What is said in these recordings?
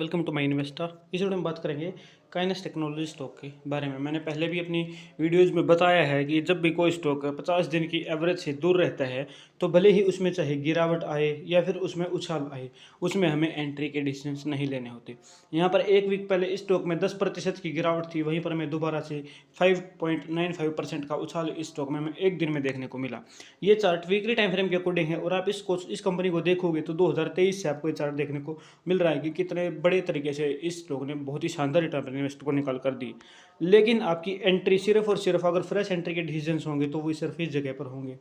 Welcome to my investor. इस video में बात करेंगे काइनेस टेक्नोलॉजी स्टॉक के बारे में। मैंने पहले भी अपनी वीडियोस में बताया है कि जब भी कोई स्टॉक 50 दिन की एवरेज से दूर रहता है तो भले ही उसमें चाहे गिरावट आए या फिर उसमें उछाल आए, उसमें हमें एंट्री के डिसीजंस नहीं लेने होते। यहाँ पर एक वीक पहले इस स्टॉक में 10% की गिरावट थी, वहीं पर हमें दोबारा से 5.95% का उछाल इस स्टॉक में हमें एक दिन में देखने को मिला। ये चार्ट वीकली टाइम फ्रेम के अकॉर्डिंग है और आप इस कंपनी को देखोगे तो 2023 से आपको ये चार्ट देखने को मिल रहा है कि कितने बड़े तरीके से इस स्टॉक ने बहुत ही शानदार रिटर्न इन्वेस्टर को निकाल कर दी। लेकिन आपकी एंट्री सिर्फ और सिर्फ अगर फ्रेश एंट्री के डिसीजंस होंगे तो वो सिर्फ इस जगह पर होंगे।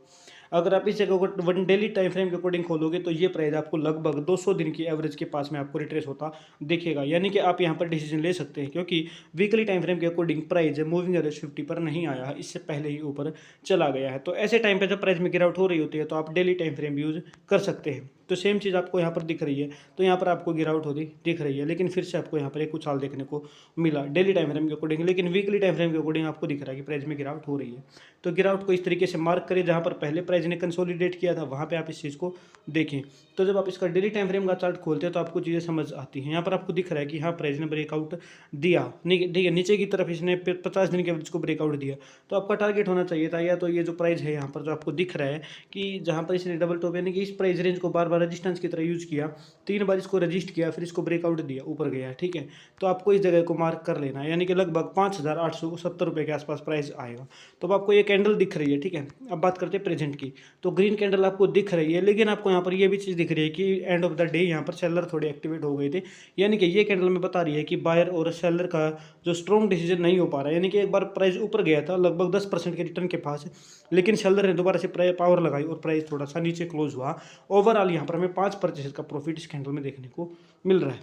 अगर आप इस जगह को वन डेली टाइम फ्रेम के अकॉर्डिंग खोलोगे तो ये प्राइस आपको लगभग 200 दिन की एवरेज के पास में आपको रिट्रेस होता दिखेगा, यानी कि आप यहाँ पर डिसीजन ले सकते हैं क्योंकि वीकली टाइम फ्रेम के अकॉर्डिंग प्राइस मूविंग एवरेज 50 पर नहीं आया है, इससे पहले ही ऊपर चला गया है। तो ऐसे टाइम पे जब प्राइस में गिरावट हो रही होती है तो आप डेली टाइम फ्रेम यूज कर सकते हैं। तो सेम चीज़ आपको यहाँ पर दिख रही है, तो यहाँ पर आपको गिरावट होती दिख रही है, लेकिन फिर से आपको यहाँ पर एक उछाल देखने को मिला डेली टाइम फ्रेम के अकॉर्डिंग। लेकिन वीकली टाइम फ्रेम के अकॉर्डिंग आपको दिख रहा है कि प्राइस में गिरावट हो रही है। तो गिरावट को इस तरीके से मार्क करें, जहाँ पर पहले प्राइस ने कंसोलिडेट किया था वहाँ पे आप इस चीज़ को देखें। तो जब आप इसका डेली टाइम फ्रेम का चार्ट खोलते हैं तो आपको चीज़ें समझ आती हैं। यहाँ पर आपको दिख रहा है कि हाँ प्राइस ने ब्रेकआउट दिया, ठीक है, नीचे की तरफ इसने 50 दिन के एवरेज को ब्रेकआउट दिया। तो आपका टारगेट होना चाहिए था या तो ये जो प्राइस है यहाँ पर जो आपको दिख रहा है कि जहाँ पर इसने डबल टॉप यानी कि इस प्राइस रेंज को बार बार रजिस्टेंस की तरह यूज किया, 3 बार इसको रजिस्ट किया, फिर इसको ब्रेकआउट दिया, ऊपर गया, ठीक है। तो आपको इस जगह को मार्क कर लेना है, यानी कि लगभग 5,870 रुपये के आसपास प्राइस आएगा। तो अब आपको ये कैंडल दिख रही है, ठीक है। अब बात करते हैं प्रेजेंट की। तो ग्रीन कैंडल आपको दिख रही है, लेकिन आपको यहाँ पर ये भी चीज़ दिख रही है कि एंड ऑफ द डे यहाँ पर सेलर थोड़े एक्टिवेट हो गए थे, यानी कि ये कैंडल में बता रही है कि बायर और सेलर का जो स्ट्रॉन्ग डिसीजन नहीं हो पा रहा है। यानी कि एक बार प्राइस ऊपर गया था लगभग 10% के रिटर्न के पास, लेकिन सेलर ने दोबारा से पावर लगाई और प्राइस थोड़ा सा नीचे क्लोज हुआ। ओवरऑल यहाँ पर हमें 5% का प्रॉफिट इस कैंडल में देखने को मिल रहा है।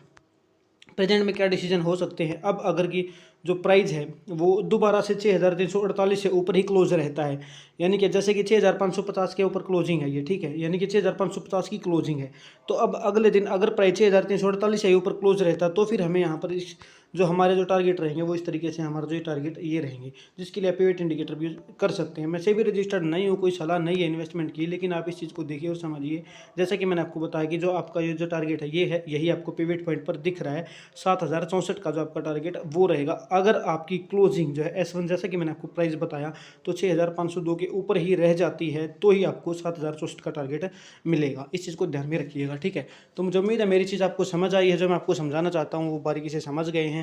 प्रेजेंट में क्या डिसीजन हो सकते हैं अब अगर की जो प्राइस है वो दोबारा से 6,348 से ऊपर ही क्लोज रहता है, यानी कि जैसे कि 6,550 के ऊपर क्लोजिंग है ये, ठीक है, यानी कि 6,550 की क्लोजिंग है। तो अब अगले दिन अगर प्राइस 6,348 से ऊपर क्लोज रहता तो फिर हमें यहाँ पर इस जो हमारे जो टारगेट रहेंगे वो इस तरीके से हमारा जो टारगेट ये रहेंगे, जिसके लिए पिवट इंडिकेटर भी यूज कर सकते हैं। मैं से भी रजिस्टर्ड नहीं हूँ, कोई सलाह नहीं है इन्वेस्टमेंट की, लेकिन आप इस चीज़ को देखिए और समझिए। जैसा कि मैंने आपको बताया कि जो आपका ये जो टारगेट है ये है, यही आपको पिवट पॉइंट पर दिख रहा है। 7,064 का जो आपका टारगेट वो रहेगा। अगर आपकी क्लोजिंग जो है S1 जैसा कि मैंने आपको प्राइस बताया तो 6,502 के ऊपर ही रह जाती है तो ही आपको 7,064 का टारगेट मिलेगा। इस चीज़ को ध्यान में रखिएगा, ठीक है। तो मुझे उम्मीद है मेरी चीज़ आपको समझ आई है, जो मैं आपको समझाना चाहता हूँ वो बारीकी से समझ गए हैं।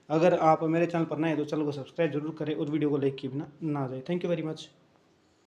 अगर आप मेरे चैनल पर नए हैं तो चैनल को सब्सक्राइब जरूर करें और वीडियो को लाइक किए बिना ना जाए। Thank you very much.